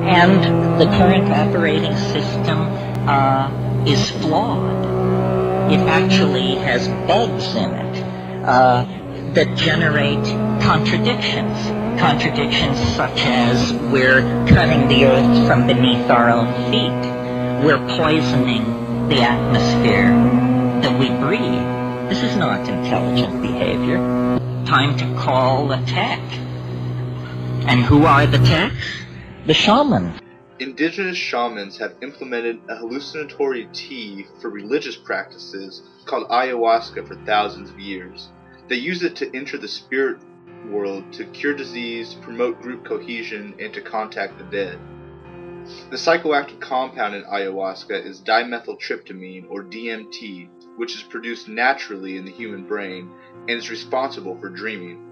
And the current operating system is flawed. It actually has bugs in it that generate contradictions. Contradictions such as we're cutting the earth from beneath our own feet. We're poisoning the atmosphere that we breathe. This is not intelligent behavior. Time to call a tech. And who are the techs? The shamans. Indigenous shamans have implemented a hallucinatory tea for religious practices called ayahuasca for thousands of years. They use it to enter the spirit world, to cure disease, promote group cohesion, and to contact the dead. The psychoactive compound in ayahuasca is dimethyltryptamine, or DMT, which is produced naturally in the human brain and is responsible for dreaming.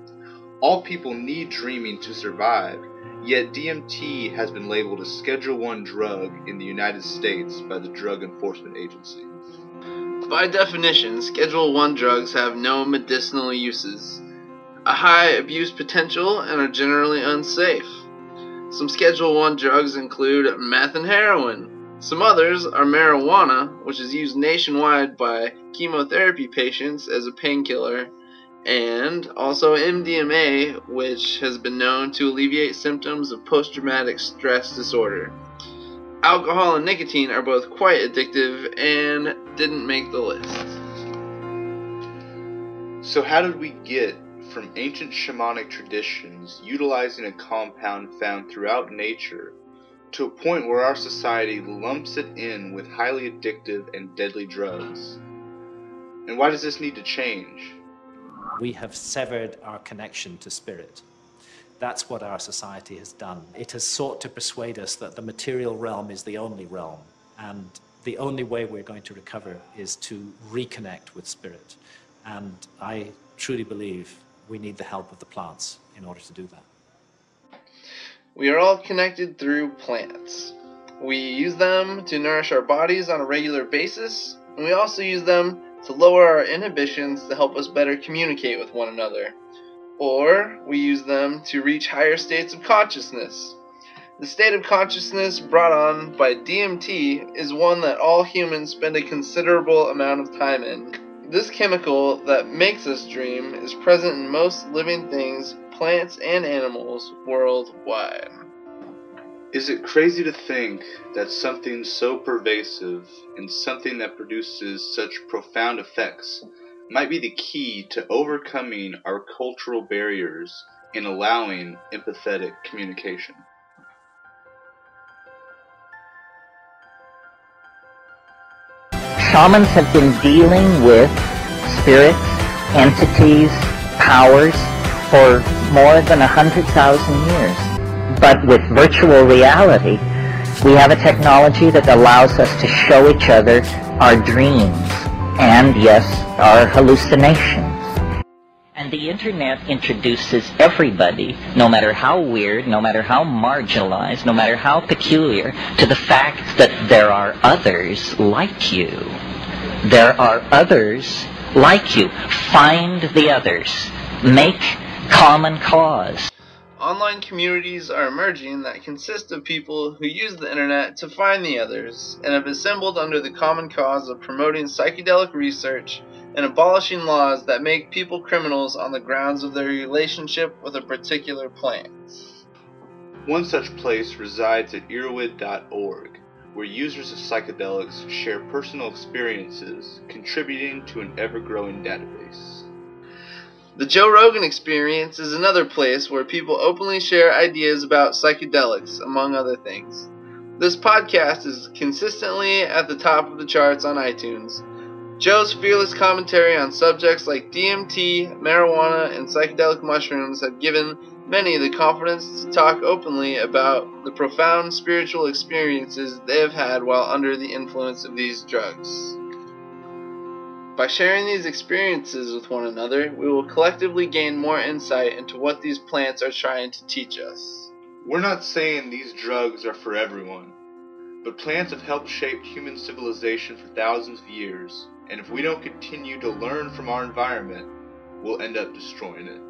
All people need dreaming to survive, yet DMT has been labeled a Schedule I drug in the United States by the Drug Enforcement Agency. By definition, Schedule I drugs have no medicinal uses, a high abuse potential, and are generally unsafe. Some Schedule I drugs include meth and heroin. Some others are marijuana, which is used nationwide by chemotherapy patients as a painkiller, and also MDMA, which has been known to alleviate symptoms of post-traumatic stress disorder. Alcohol and nicotine are both quite addictive and didn't make the list. So how did we get from ancient shamanic traditions utilizing a compound found throughout nature to a point where our society lumps it in with highly addictive and deadly drugs? And why does this need to change? We have severed our connection to spirit. That's what our society has done. It has sought to persuade us that the material realm is the only realm, and the only way we're going to recover is to reconnect with spirit. And I truly believe we need the help of the plants in order to do that. We are all connected through plants. We use them to nourish our bodies on a regular basis, and we also use them to lower our inhibitions to help us better communicate with one another. Or we use them to reach higher states of consciousness. The state of consciousness brought on by DMT is one that all humans spend a considerable amount of time in. This chemical that makes us dream is present in most living things, plants and animals worldwide. Is it crazy to think that something so pervasive and something that produces such profound effects might be the key to overcoming our cultural barriers and allowing empathetic communication? Shamans have been dealing with spirits, entities, powers for more than 100,000 years. But with virtual reality, we have a technology that allows us to show each other our dreams and, yes, our hallucinations. And the internet introduces everybody, no matter how weird, no matter how marginalized, no matter how peculiar, to the fact that there are others like you. There are others like you. Find the others. Make common cause. Online communities are emerging that consist of people who use the internet to find the others and have assembled under the common cause of promoting psychedelic research and abolishing laws that make people criminals on the grounds of their relationship with a particular plant. One such place resides at Erowid.org, where users of psychedelics share personal experiences, contributing to an ever-growing database. The Joe Rogan Experience is another place where people openly share ideas about psychedelics, among other things. This podcast is consistently at the top of the charts on iTunes. Joe's fearless commentary on subjects like DMT, marijuana, and psychedelic mushrooms have given many the confidence to talk openly about the profound spiritual experiences they have had while under the influence of these drugs. By sharing these experiences with one another, we will collectively gain more insight into what these plants are trying to teach us. We're not saying these drugs are for everyone, but plants have helped shape human civilization for thousands of years, and if we don't continue to learn from our environment, we'll end up destroying it.